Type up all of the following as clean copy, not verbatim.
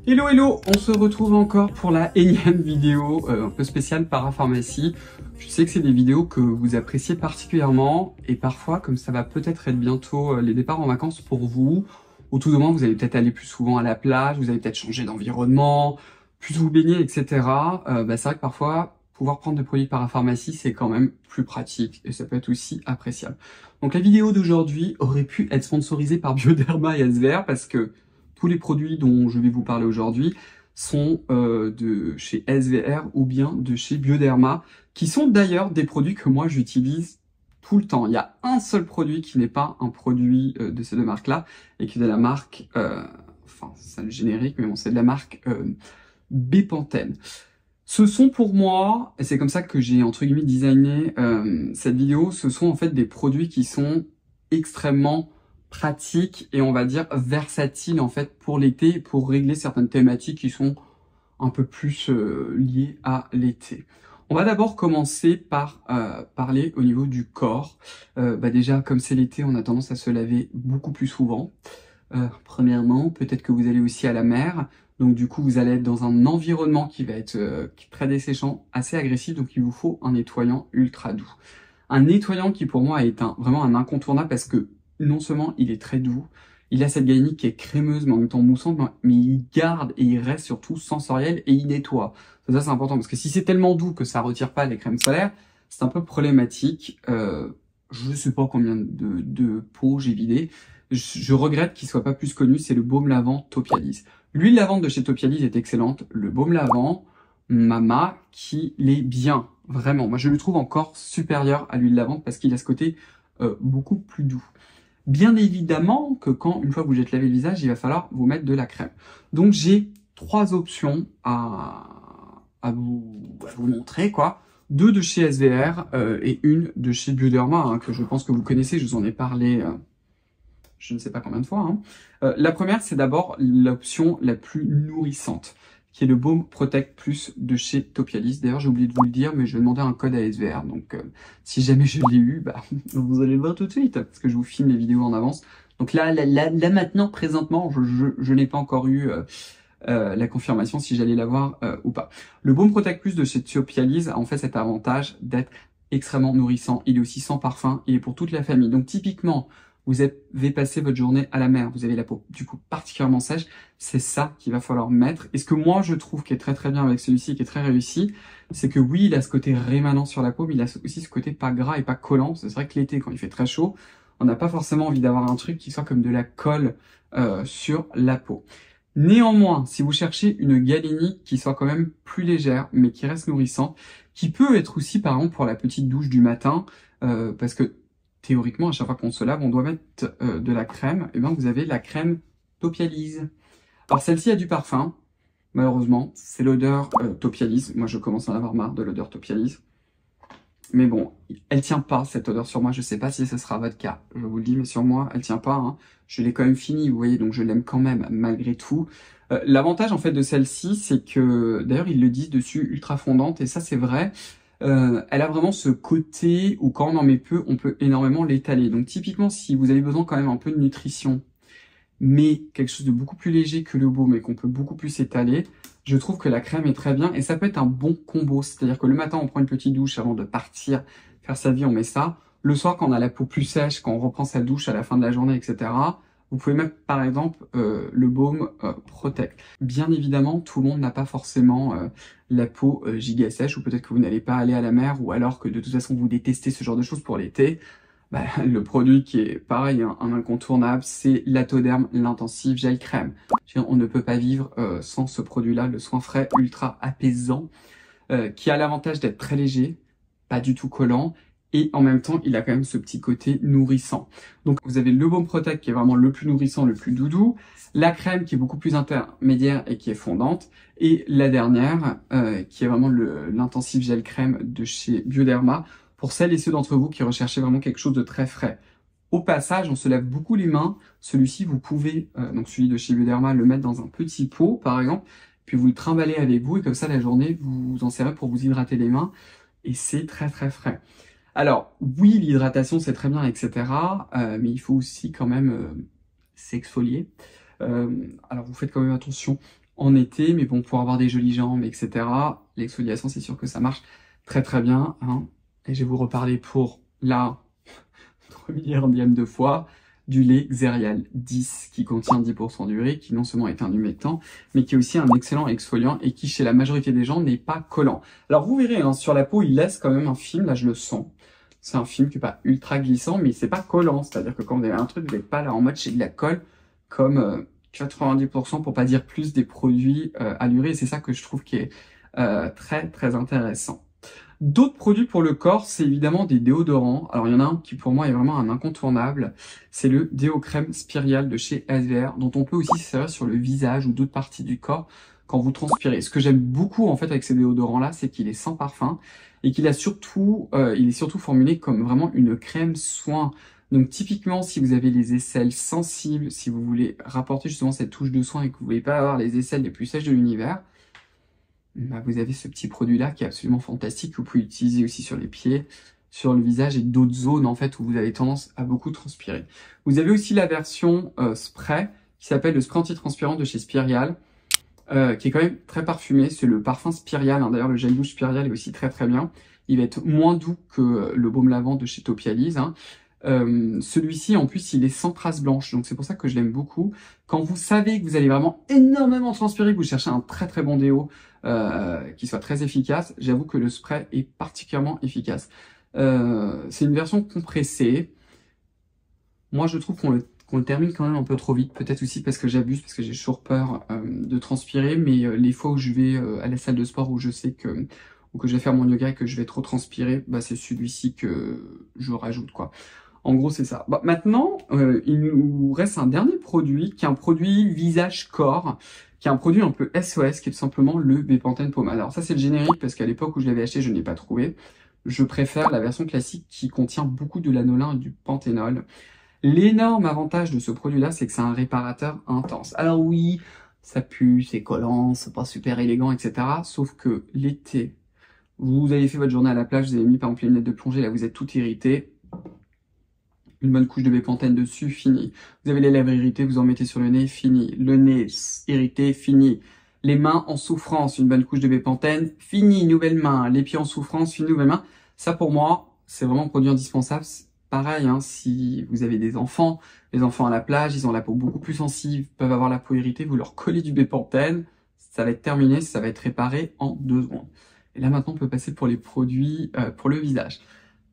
Hello hello, on se retrouve encore pour la énième vidéo un peu spéciale parapharmacie. Je sais que c'est des vidéos que vous appréciez particulièrement et parfois, comme ça va peut-être être bientôt les départs en vacances pour vous, ou tout au moins vous allez peut-être aller plus souvent à la plage, vous allez peut-être changer d'environnement, plus vous baigner, etc. C'est vrai que parfois, pouvoir prendre des produits parapharmacie, c'est quand même plus pratique et ça peut être aussi appréciable. Donc la vidéo d'aujourd'hui aurait pu être sponsorisée par Bioderma et SVR parce que tous les produits dont je vais vous parler aujourd'hui sont de chez SVR ou bien de chez Bioderma, qui sont d'ailleurs des produits que moi j'utilise tout le temps. Il y a un seul produit qui n'est pas un produit de ces deux marques-là, et qui est de la marque, enfin c'est le générique, mais bon, c'est de la marque Bepanthen. Ce sont pour moi, et c'est comme ça que j'ai entre guillemets designé cette vidéo, ce sont en fait des produits qui sont extrêmement pratique et on va dire versatile en fait pour l'été, pour régler certaines thématiques qui sont un peu plus liées à l'été. On va d'abord commencer par parler au niveau du corps. Déjà, comme c'est l'été, on a tendance à se laver beaucoup plus souvent. Premièrement, peut-être que vous allez aussi à la mer, donc du coup vous allez être dans un environnement qui va être très desséchant, assez agressif, donc il vous faut un nettoyant ultra doux. Un nettoyant qui pour moi est vraiment un incontournable parce que non seulement il est très doux, il a cette galénique qui est crémeuse mais en même temps moussante, mais il garde et il reste surtout sensoriel et il nettoie. Ça c'est important parce que si c'est tellement doux que ça retire pas les crèmes solaires, c'est un peu problématique. Je sais pas combien de pots j'ai vidé. Je regrette qu'il soit pas plus connu, c'est le baume lavant Topialis. L'huile lavante de chez Topialis est excellente. Le baume lavant, Mama, qui l'est bien, vraiment. Moi je le trouve encore supérieur à l'huile lavante parce qu'il a ce côté beaucoup plus doux. Bien évidemment que une fois que vous êtes lavé le visage, il va falloir vous mettre de la crème. Donc j'ai trois options à vous montrer, quoi. Deux de chez SVR et une de chez Bioderma, hein, que je pense que vous connaissez, je vous en ai parlé je ne sais pas combien de fois. Hein. La première, c'est d'abord l'option la plus nourrissante, qui est le Baume Protect Plus de chez Topialis. D'ailleurs, j'ai oublié de vous le dire, mais je vais demander un code à SVR. Donc, si jamais je l'ai eu, vous allez le voir tout de suite, parce que je vous filme les vidéos en avance. Donc là maintenant, présentement, je n'ai pas encore eu la confirmation si j'allais l'avoir ou pas. Le Baume Protect Plus de chez Topialis a en fait cet avantage d'être extrêmement nourrissant. Il est aussi sans parfum, il est pour toute la famille. Donc, typiquement, vous avez passé votre journée à la mer, vous avez la peau du coup particulièrement sèche, c'est ça qu'il va falloir mettre. Et ce que moi je trouve qui est très très bien avec celui-ci, qui est très réussi, c'est que oui, il a ce côté rémanent sur la peau, mais il a aussi ce côté pas gras et pas collant. C'est vrai que l'été, quand il fait très chaud, on n'a pas forcément envie d'avoir un truc qui soit comme de la colle sur la peau. Néanmoins, si vous cherchez une galénique qui soit quand même plus légère, mais qui reste nourrissante, qui peut être aussi par exemple pour la petite douche du matin, parce que théoriquement, à chaque fois qu'on se lave, on doit mettre de la crème. Et bien, vous avez la crème Topialis. Alors, celle-ci a du parfum. Malheureusement, c'est l'odeur Topialis. Moi, je commence à en avoir marre de l'odeur Topialis. Mais bon, elle tient pas, cette odeur sur moi. Je sais pas si ce sera votre cas. Je vous le dis, mais sur moi, elle tient pas. Hein. Je l'ai quand même fini, vous voyez, donc je l'aime quand même, malgré tout. L'avantage, en fait, de celle-ci, c'est que, d'ailleurs, ils le disent dessus, ultra fondante. Et ça, c'est vrai. Elle a vraiment ce côté où quand on en met peu, on peut énormément l'étaler. Donc typiquement, si vous avez besoin quand même un peu de nutrition, mais quelque chose de beaucoup plus léger que le baume et qu'on peut beaucoup plus étaler, je trouve que la crème est très bien et ça peut être un bon combo. C'est-à-dire que le matin, on prend une petite douche avant de partir faire sa vie, on met ça. Le soir, quand on a la peau plus sèche, quand on reprend sa douche à la fin de la journée, etc., vous pouvez mettre par exemple le baume Protect. Bien évidemment, tout le monde n'a pas forcément la peau giga sèche, ou peut-être que vous n'allez pas aller à la mer, ou alors que de toute façon vous détestez ce genre de choses pour l'été. Le produit qui est pareil, un incontournable, c'est l'Atoderm, l'intensive gel crème. On ne peut pas vivre sans ce produit-là, le soin frais ultra apaisant, qui a l'avantage d'être très léger, pas du tout collant, et en même temps, il a quand même ce petit côté nourrissant. Donc, vous avez le Baume Protect qui est vraiment le plus nourrissant, le plus doudou, la crème qui est beaucoup plus intermédiaire et qui est fondante, et la dernière, qui est vraiment l'intensive gel crème de chez Bioderma, pour celles et ceux d'entre vous qui recherchez vraiment quelque chose de très frais. Au passage, on se lave beaucoup les mains. Celui-ci, vous pouvez, donc celui de chez Bioderma, le mettre dans un petit pot, par exemple, puis vous le trimballez avec vous, et comme ça, la journée, vous vous en servez pour vous hydrater les mains, et c'est très très frais. Alors, oui, l'hydratation, c'est très bien, etc. Mais il faut aussi quand même s'exfolier. Alors, vous faites quand même attention en été, mais bon, pour avoir des jolies jambes, etc., l'exfoliation, c'est sûr que ça marche très très bien, hein. Et je vais vous reparler pour la 3 milliardième de fois du lait Xerial 10 qui contient 10% d'urée, qui non seulement est un humectant, mais qui est aussi un excellent exfoliant et qui, chez la majorité des gens, n'est pas collant. Alors vous verrez, hein, sur la peau, il laisse quand même un film, là je le sens. C'est un film qui n'est pas ultra glissant, mais c'est pas collant. C'est-à-dire que quand vous avez un truc, vous n'êtes pas là en mode chez de la colle, comme 90% pour pas dire plus des produits à l'urée. C'est ça que je trouve qui est très très intéressant. D'autres produits pour le corps, c'est évidemment des déodorants. Alors il y en a un qui pour moi est vraiment un incontournable, c'est le déo crème Spirial de chez SVR, dont on peut aussi se servir sur le visage ou d'autres parties du corps quand vous transpirez. Ce que j'aime beaucoup en fait avec ces déodorants-là, c'est qu'il est sans parfum et qu'il a surtout, il est surtout formulé comme vraiment une crème soin. Donc typiquement, si vous avez les aisselles sensibles, si vous voulez rapporter justement cette touche de soin et que vous voulez pas avoir les aisselles les plus sèches de l'univers, bah, vous avez ce petit produit-là qui est absolument fantastique, que vous pouvez utiliser aussi sur les pieds, sur le visage et d'autres zones en fait où vous avez tendance à beaucoup transpirer. Vous avez aussi la version spray qui s'appelle le spray anti-transpirant de chez Spirial, qui est quand même très parfumé. C'est le parfum Spirial, hein. D'ailleurs le gel douche Spirial est aussi très très bien. Il va être moins doux que le baume lavande de chez Topialise, hein. Celui-ci en plus il est sans trace blanche, donc c'est pour ça que je l'aime beaucoup. Quand vous savez que vous allez vraiment énormément transpirer, que vous cherchez un très très bon déo qui soit très efficace, j'avoue que le spray est particulièrement efficace. C'est une version compressée. Moi je trouve qu'on le termine quand même un peu trop vite, peut-être aussi parce que j'abuse, parce que j'ai toujours peur de transpirer, mais les fois où je vais à la salle de sport où je sais que ou que je vais faire mon yoga et que je vais trop transpirer, bah c'est celui-ci que je rajoute quoi. En gros, c'est ça. Bon, maintenant, il nous reste un dernier produit, qui est un produit visage-corps, qui est un produit un peu SOS, qui est tout simplement le Bepanthen Pommade. Alors ça, c'est le générique, parce qu'à l'époque où je l'avais acheté, je n'ai pas trouvé. Je préfère la version classique qui contient beaucoup de lanolin et du panthénol. L'énorme avantage de ce produit-là, c'est que c'est un réparateur intense. Alors oui, ça pue, c'est collant, c'est pas super élégant, etc. Sauf que l'été, vous avez fait votre journée à la plage, vous avez mis par exemple les lunettes de plongée, là vous êtes tout irrité. Une bonne couche de Bepanthen dessus, fini. Vous avez les lèvres irritées, vous en mettez sur le nez, fini. Le nez irrité, fini. Les mains en souffrance, une bonne couche de Bepanthen, fini, nouvelle main. Les pieds en souffrance, fini, nouvelle main. Ça pour moi, c'est vraiment un produit indispensable. Pareil, hein, si vous avez des enfants, les enfants à la plage, ils ont la peau beaucoup plus sensible, peuvent avoir la peau irritée, vous leur collez du Bepanthen, ça va être terminé, ça va être réparé en 2 secondes. Et là maintenant, on peut passer pour les produits pour le visage.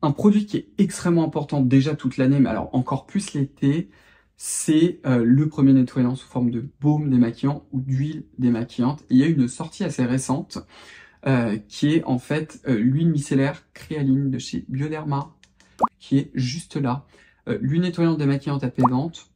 Un produit qui est extrêmement important déjà toute l'année, mais alors encore plus l'été, c'est le premier nettoyant sous forme de baume démaquillant ou d'huile démaquillante. Et il y a une sortie assez récente qui est en fait l'huile micellaire Créaline de chez Bioderma, qui est juste là. L'huile nettoyante démaquillante apaisante,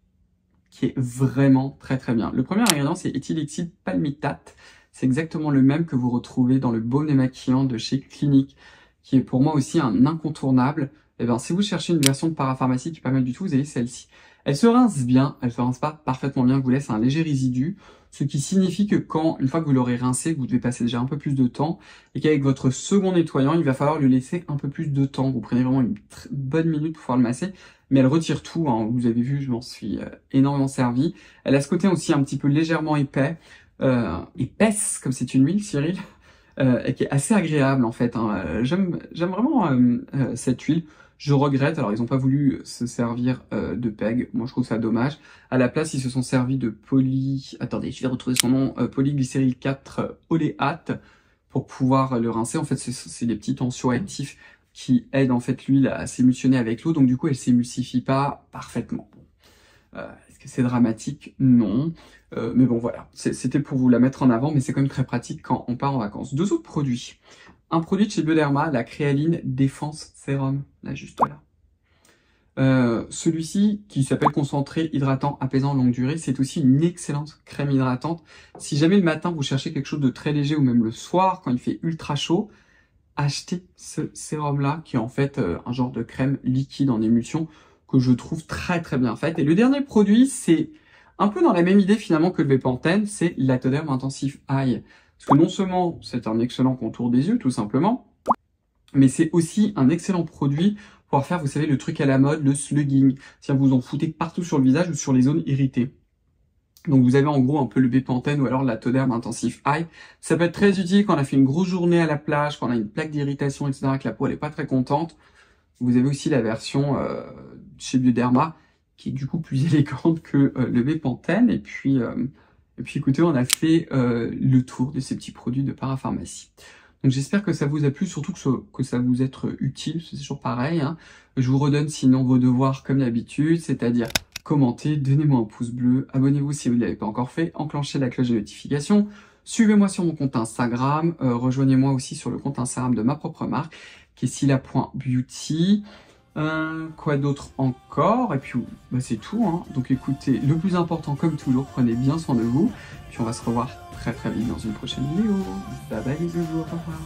qui est vraiment très très bien. Le premier ingrédient, c'est éthylexyl palmitate. C'est exactement le même que vous retrouvez dans le baume démaquillant de chez Clinique, qui est pour moi aussi un incontournable. Et bien, si vous cherchez une version de parapharmacie qui est pas mal du tout, vous avez celle-ci. Elle se rince bien, elle se rince pas parfaitement bien, vous laisse un léger résidu, ce qui signifie que une fois que vous l'aurez rincé, vous devez passer déjà un peu plus de temps, et qu'avec votre second nettoyant, il va falloir lui laisser un peu plus de temps. Vous prenez vraiment une bonne minute pour pouvoir le masser, mais elle retire tout, hein. Vous avez vu, je m'en suis énormément servi. Elle a ce côté aussi un petit peu légèrement épais, épaisse, comme c'est une huile, Cyril. Et qui est assez agréable en fait, hein. J'aime vraiment cette huile. Je regrette, alors ils n'ont pas voulu se servir de PEG, moi je trouve ça dommage. À la place, ils se sont servis de attendez, je vais retrouver son nom, polyglycéryl 4 oléate pour pouvoir le rincer. En fait, c'est des petits tensioactifs qui aident en fait l'huile à s'émulsionner avec l'eau, donc du coup elle s'émulsifie pas parfaitement. Est-ce que c'est dramatique? Non. Mais bon, voilà. C'était pour vous la mettre en avant, mais c'est quand même très pratique quand on part en vacances. 2 autres produits. Un produit de chez Bioderma, la Créaline Défense Sérum. Là, juste là. Celui-ci, qui s'appelle concentré hydratant apaisant longue durée, c'est aussi une excellente crème hydratante. Si jamais le matin, vous cherchez quelque chose de très léger, ou même le soir, quand il fait ultra chaud, achetez ce sérum-là, qui est en fait un genre de crème liquide en émulsion, que je trouve très très bien faite. Et le dernier produit, c'est un peu dans la même idée finalement que le Bepanthen, c'est l'Atoderm Intensive Eye. Parce que non seulement c'est un excellent contour des yeux tout simplement, mais c'est aussi un excellent produit pour faire, vous savez, le truc à la mode, le slugging. C'est-à-dire vous en foutez partout sur le visage ou sur les zones irritées. Donc vous avez en gros un peu le Bepanthen ou alors la Toderm Intensive Eye. Ça peut être très utile quand on a fait une grosse journée à la plage, quand on a une plaque d'irritation, etc., que la peau elle est pas très contente. Vous avez aussi la version chez Bioderma qui est du coup plus élégante que le Bepanthen. Et puis écoutez, on a fait le tour de ces petits produits de parapharmacie. Donc j'espère que ça vous a plu, surtout que ça vous être utile, c'est toujours pareil. Hein. Je vous redonne sinon vos devoirs comme d'habitude, c'est-à-dire commentez, donnez-moi un pouce bleu, abonnez-vous si vous ne l'avez pas encore fait, enclenchez la cloche de notification, suivez-moi sur mon compte Instagram, rejoignez-moi aussi sur le compte Instagram de ma propre marque, qui est scylla.beauty. Quoi d'autre encore? Et puis bah, c'est tout. Hein. Donc écoutez, le plus important comme toujours, prenez bien soin de vous. Puis on va se revoir très très vite dans une prochaine vidéo. Bye bye les bisous, au revoir.